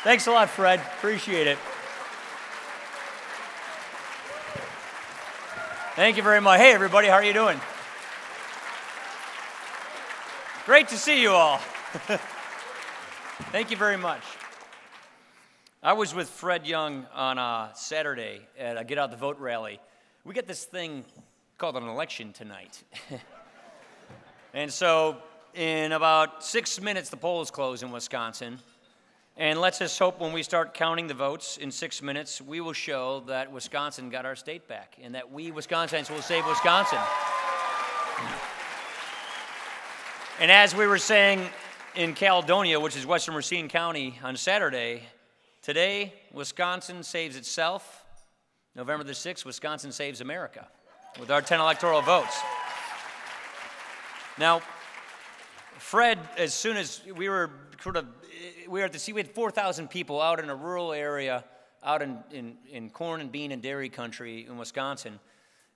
Thanks a lot, Fred. Appreciate it. Thank you very much. Hey, everybody, how are you doing? Great to see you all. Thank you very much. I was with Fred Young on Saturday at a Get Out the Vote rally. We get this thing called an election tonight. And so in about 6 minutes, the polls close in Wisconsin. And let's just hope when we start counting the votes in 6 minutes, we will show that Wisconsin got our state back and that we Wisconsinites will save Wisconsin. And as we were saying in Caledonia, which is Western Racine County, on Saturday, today, Wisconsin saves itself. November the 6th, Wisconsin saves America with our 10 electoral votes. Now, Fred, as soon as we were at the sea, we had 4,000 people out in a rural area, out in corn and bean and dairy country in Wisconsin.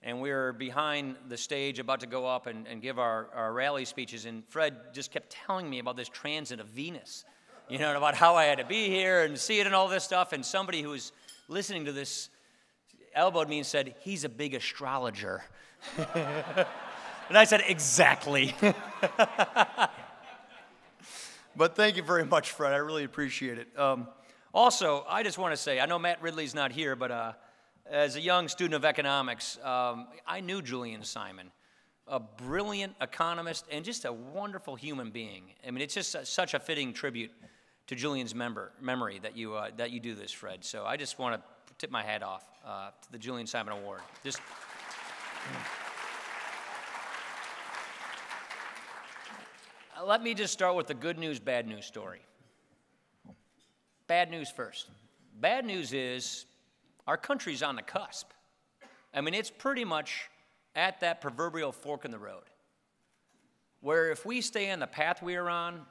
And we were behind the stage about to go up and give our rally speeches. And Fred just kept telling me about this transit of Venus, you know, about how I had to be here and see it and all this stuff. And somebody who was listening to this elbowed me and said, "He's a big astrologer." And I said, "Exactly." But thank you very much, Fred. I really appreciate it. Also, I just want to say, I know Matt Ridley's not here, but as a young student of economics, I knew Julian Simon, a brilliant economist and just a wonderful human being. I mean, it's just such a fitting tribute to Julian's memory that you do this, Fred. So I just want to tip my hat off to the Julian Simon Award. Let me just start with the good news, bad news story. Bad news first. Bad news is our country's on the cusp. I mean, it's pretty much at that proverbial fork in the road, where if we stay on the path we are on,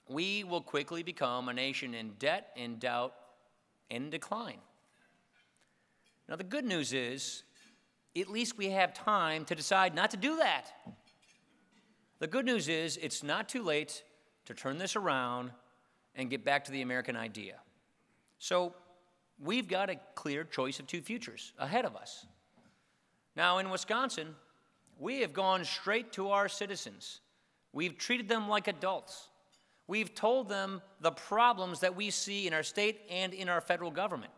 we will quickly become a nation in debt, in doubt, and in decline. Now, the good news is, at least we have time to decide not to do that. The good news is it's not too late to turn this around and get back to the American idea. So we've got a clear choice of two futures ahead of us. Now, in Wisconsin, we have gone straight to our citizens. We've treated them like adults. We've told them the problems that we see in our state and in our federal government.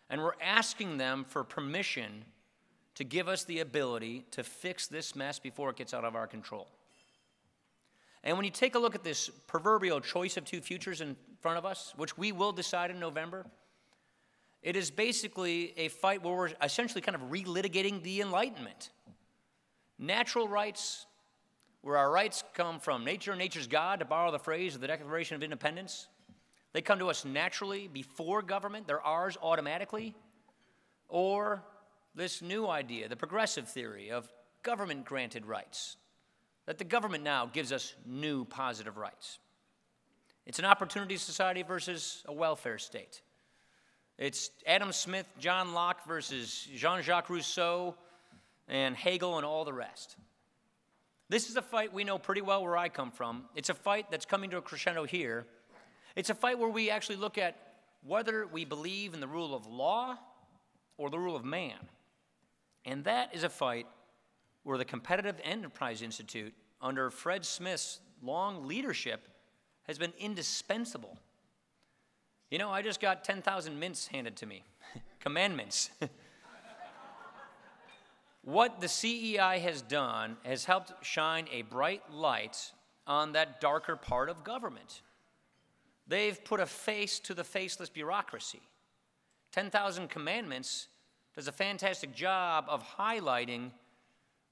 And we're asking them for permission to give us the ability to fix this mess before it gets out of our control. And when you take a look at this proverbial choice of two futures in front of us, which we will decide in November, it is basically a fight where we're essentially kind of relitigating the Enlightenment. Natural rights, where our rights come from nature and nature's God, to borrow the phrase of the Declaration of Independence. They come to us naturally before government. They're ours automatically. Or this new idea, the progressive theory of government-granted rights, that the government now gives us new positive rights. It's an opportunity society versus a welfare state. It's Adam Smith, John Locke versus Jean-Jacques Rousseau and Hegel and all the rest. This is a fight we know pretty well where I come from. It's a fight that's coming to a crescendo here. It's a fight where we actually look at whether we believe in the rule of law or the rule of man. And that is a fight where the Competitive Enterprise Institute, under Fred Smith's long leadership, has been indispensable. You know, I just got 10,000 mints handed to me, commandments. What the CEI has done has helped shine a bright light on that darker part of government. They've put a face to the faceless bureaucracy. 10,000 Commandments does a fantastic job of highlighting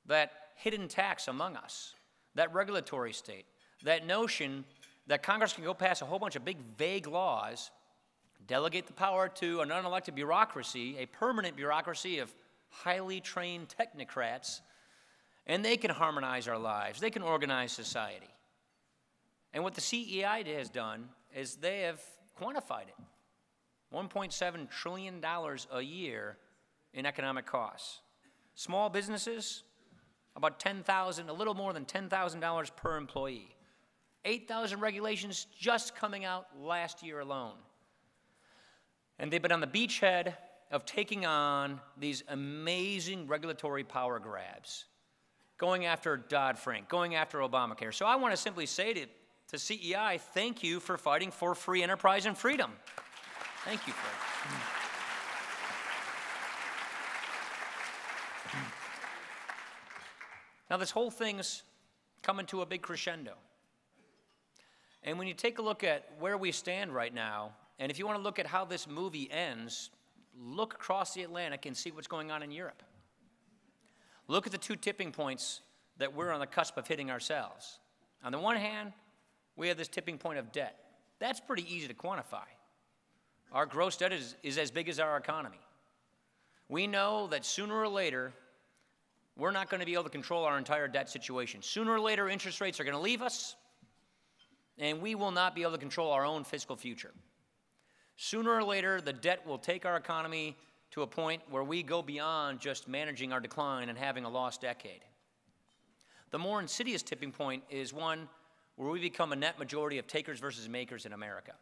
that hidden tax among us, that regulatory state, that notion that Congress can go pass a whole bunch of big, vague laws, delegate the power to an unelected bureaucracy, a permanent bureaucracy of highly trained technocrats, and they can harmonize our lives. They can organize society. And what the CEI has done is they have quantified it. $1.7 trillion a year in economic costs. Small businesses, about $10,000, a little more than $10,000 per employee. 8,000 regulations just coming out last year alone. And they've been on the beachhead of taking on these amazing regulatory power grabs, going after Dodd-Frank, going after Obamacare. So I want to simply say to CEI, thank you for fighting for free enterprise and freedom. Thank you for it. Now this whole thing's coming to a big crescendo. And when you take a look at where we stand right now, and if you want to look at how this movie ends, look across the Atlantic and see what's going on in Europe. Look at the two tipping points that we're on the cusp of hitting ourselves. On the one hand, we have this tipping point of debt. That's pretty easy to quantify. Our gross debt is as big as our economy. We know that sooner or later, we're not going to be able to control our entire debt situation. Sooner or later, interest rates are going to leave us, and we will not be able to control our own fiscal future. Sooner or later, the debt will take our economy to a point where we go beyond just managing our decline and having a lost decade. The more insidious tipping point is one where we become a net majority of takers versus makers in America,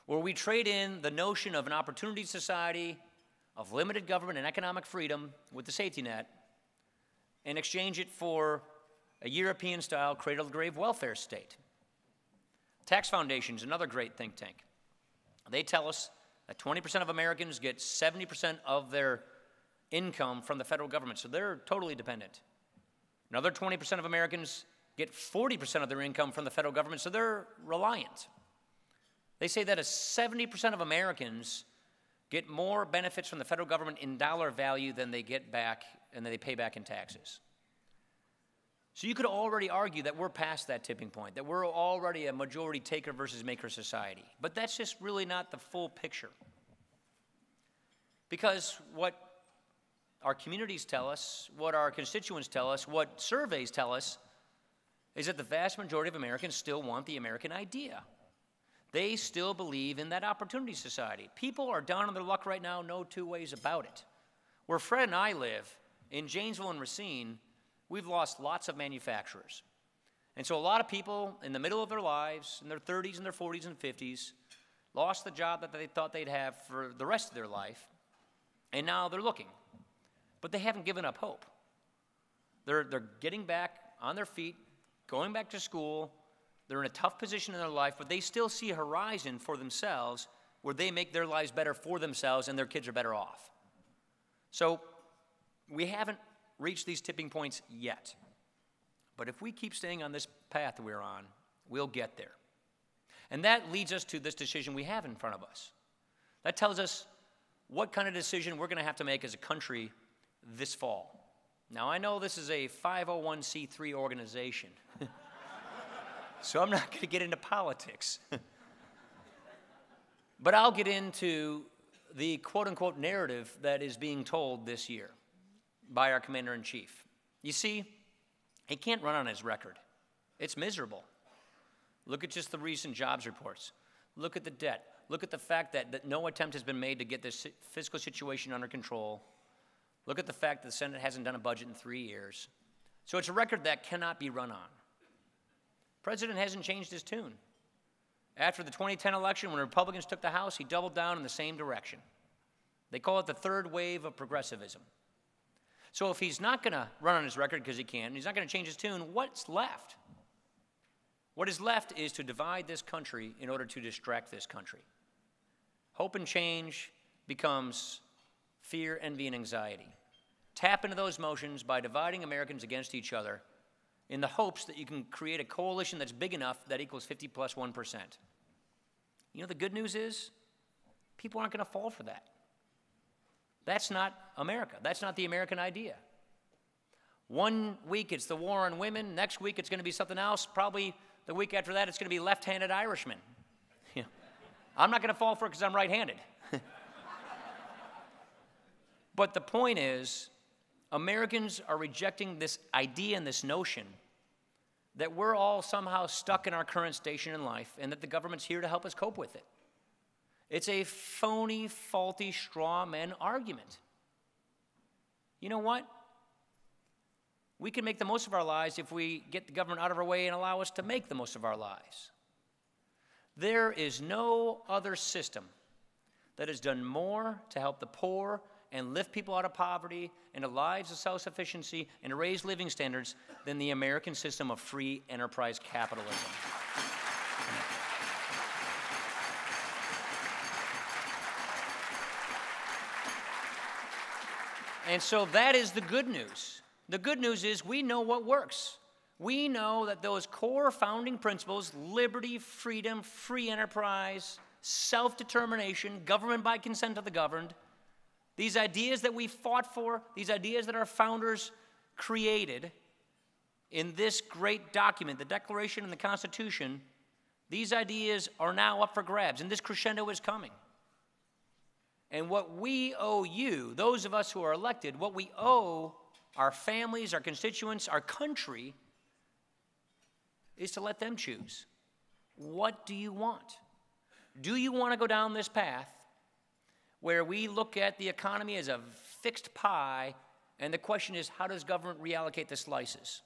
where we trade in the notion of an opportunity society, of limited government and economic freedom with the safety net, and exchange it for a European-style cradle-to-grave welfare state. Tax Foundation is another great think tank. They tell us that 20% of Americans get 70% of their income from the federal government, so they're totally dependent. Another 20% of Americans get 40% of their income from the federal government, so they're reliant. They say that 70% of Americans get more benefits from the federal government in dollar value than they get back and that they pay back in taxes. So you could already argue that we're past that tipping point, that we're already a majority taker versus maker society. But that's just really not the full picture. Because what our communities tell us, what our constituents tell us, what surveys tell us, is that the vast majority of Americans still want the American idea. They still believe in that opportunity society. People are down on their luck right now, no two ways about it. Where Fred and I live, in Janesville and Racine, we've lost lots of manufacturers. And so a lot of people in the middle of their lives, in their 30s and their 40s and 50s, lost the job that they thought they'd have for the rest of their life, and now they're looking. But they haven't given up hope. They're getting back on their feet, going back to school. They're in a tough position in their life, but they still see a horizon for themselves where they make their lives better for themselves and their kids are better off. So we haven't reached these tipping points yet. But if we keep staying on this path we're on, we'll get there. And that leads us to this decision we have in front of us. That tells us what kind of decision we're going to have to make as a country this fall. Now, I know this is a 501c3 organization, so I'm not going to get into politics. But I'll get into the quote-unquote narrative that is being told this year by our commander-in-chief. You see, he can't run on his record. It's miserable. Look at just the recent jobs reports. Look at the debt. Look at the fact that no attempt has been made to get this fiscal situation under control. Look at the fact that the Senate hasn't done a budget in 3 years. So it's a record that cannot be run on. The president hasn't changed his tune. After the 2010 election, when the Republicans took the House, he doubled down in the same direction. They call it the third wave of progressivism. So if he's not going to run on his record because he can, and he's not going to change his tune, what's left? What is left is to divide this country in order to distract this country. Hope and change becomes fear, envy, and anxiety. Tap into those motions by dividing Americans against each other in the hopes that you can create a coalition that's big enough that equals 50 plus 1%. You know, the good news is people aren't going to fall for that. That's not America. That's not the American idea. One week it's the war on women. Next week it's going to be something else. Probably the week after that it's going to be left-handed Irishmen. I'm not going to fall for it because I'm right-handed. But the point is, Americans are rejecting this idea and this notion that we're all somehow stuck in our current station in life and that the government's here to help us cope with it. It's a phony, faulty, straw man argument. You know what? We can make the most of our lives if we get the government out of our way and allow us to make the most of our lives. There is no other system that has done more to help the poor and lift people out of poverty into lives of self-sufficiency and to raise living standards than the American system of free enterprise capitalism. And so that is the good news. The good news is we know what works. We know that those core founding principles, liberty, freedom, free enterprise, self-determination, government by consent of the governed, these ideas that we fought for, these ideas that our founders created in this great document, the Declaration and the Constitution, these ideas are now up for grabs, and this crescendo is coming. And what we owe you, those of us who are elected, what we owe our families, our constituents, our country, is to let them choose. What do you want? Do you want to go down this path where we look at the economy as a fixed pie, and the question is, how does government reallocate the slices?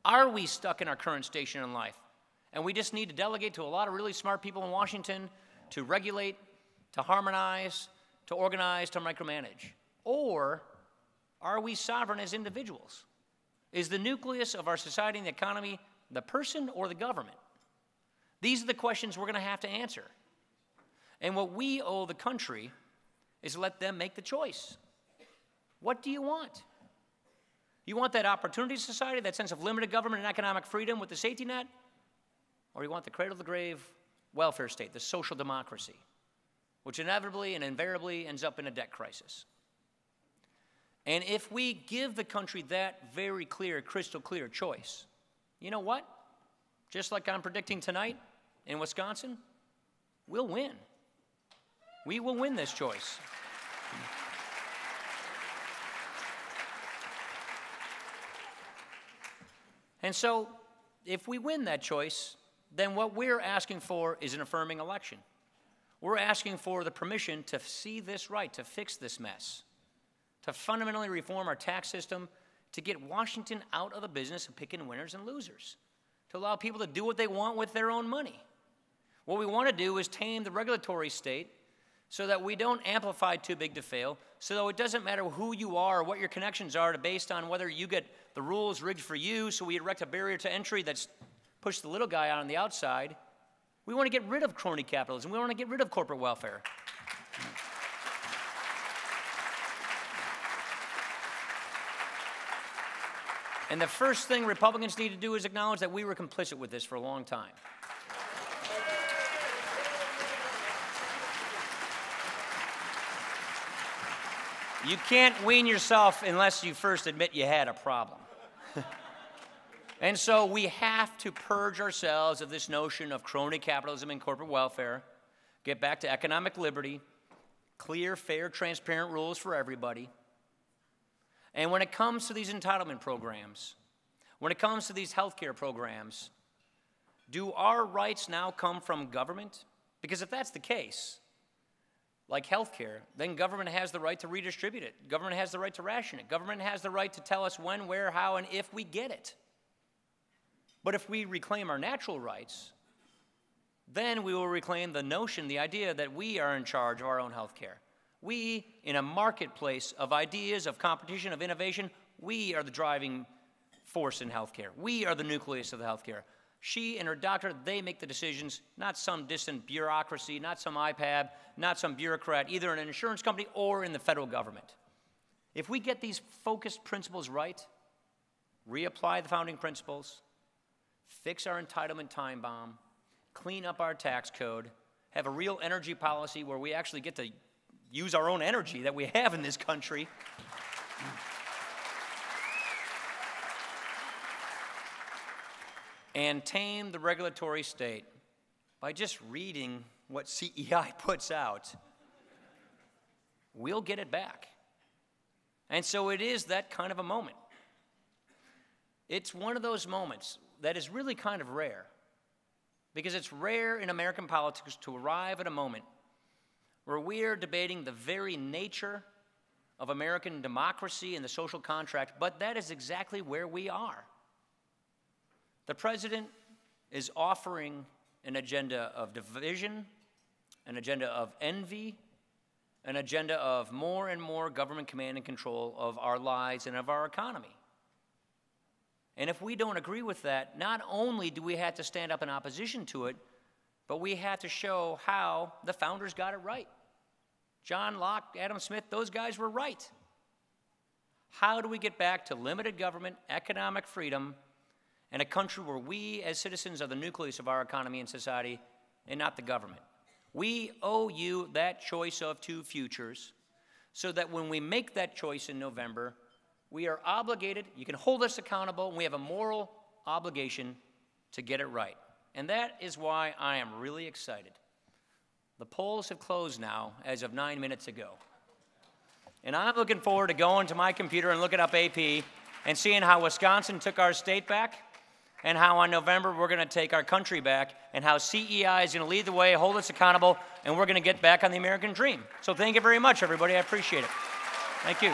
Are we stuck in our current station in life, and we just need to delegate to a lot of really smart people in Washington to regulate, to harmonize, to organize, to micromanage? Or are we sovereign as individuals? Is the nucleus of our society and the economy the person or the government? These are the questions we're going to have to answer. And what we owe the country is let them make the choice. What do you want? You want that opportunity society, that sense of limited government and economic freedom with the safety net? Or you want the cradle-to-grave welfare state, the social democracy, which inevitably and invariably ends up in a debt crisis? And if we give the country that very clear, crystal clear choice, you know what? Just like I'm predicting tonight in Wisconsin, we'll win. We will win this choice. And so, if we win that choice, then what we're asking for is an affirming election. We're asking for the permission to see this right, to fix this mess, to fundamentally reform our tax system, to get Washington out of the business of picking winners and losers, to allow people to do what they want with their own money. What we want to do is tame the regulatory state so that we don't amplify too big to fail, so that it doesn't matter who you are or what your connections are based on whether you get the rules rigged for you, so we erect a barrier to entry that's pushed the little guy out on the outside. We want to get rid of crony capitalism. We want to get rid of corporate welfare. And the first thing Republicans need to do is acknowledge that we were complicit with this for a long time. You can't wean yourself unless you first admit you had a problem. And so we have to purge ourselves of this notion of crony capitalism and corporate welfare, get back to economic liberty, clear, fair, transparent rules for everybody. And when it comes to these entitlement programs, when it comes to these health care programs, do our rights now come from government? Because if that's the case, like health care, then government has the right to redistribute it. Government has the right to ration it. Government has the right to tell us when, where, how, and if we get it. But if we reclaim our natural rights, then we will reclaim the notion, the idea that we are in charge of our own health care. We, in a marketplace of ideas, of competition, of innovation, we are the driving force in healthcare. We are the nucleus of the healthcare. She and her doctor, they make the decisions, not some distant bureaucracy, not some IPAB, not some bureaucrat, either in an insurance company or in the federal government. If we get these focused principles right, reapply the founding principles, fix our entitlement time bomb, clean up our tax code, have a real energy policy where we actually get to use our own energy that we have in this country. And tame the regulatory state by just reading what CEI puts out, we'll get it back. And so it is that kind of a moment. It's one of those moments that is really kind of rare, because it's rare in American politics to arrive at a moment where we are debating the very nature of American democracy and the social contract, but that is exactly where we are. The president is offering an agenda of division, an agenda of envy, an agenda of more and more government command and control of our lives and of our economy. And if we don't agree with that, not only do we have to stand up in opposition to it, but we have to show how the founders got it right. John Locke, Adam Smith, those guys were right. How do we get back to limited government, economic freedom, and a country where we, as citizens, are the nucleus of our economy and society, and not the government? We owe you that choice of two futures, so that when we make that choice in November, we are obligated, you can hold us accountable, and we have a moral obligation to get it right. And that is why I am really excited. The polls have closed now as of 9 minutes ago. And I'm looking forward to going to my computer and looking up AP and seeing how Wisconsin took our state back, and how on November we're going to take our country back, and how CEI is going to lead the way, hold us accountable, and we're going to get back on the American dream. So thank you very much, everybody. I appreciate it. Thank you.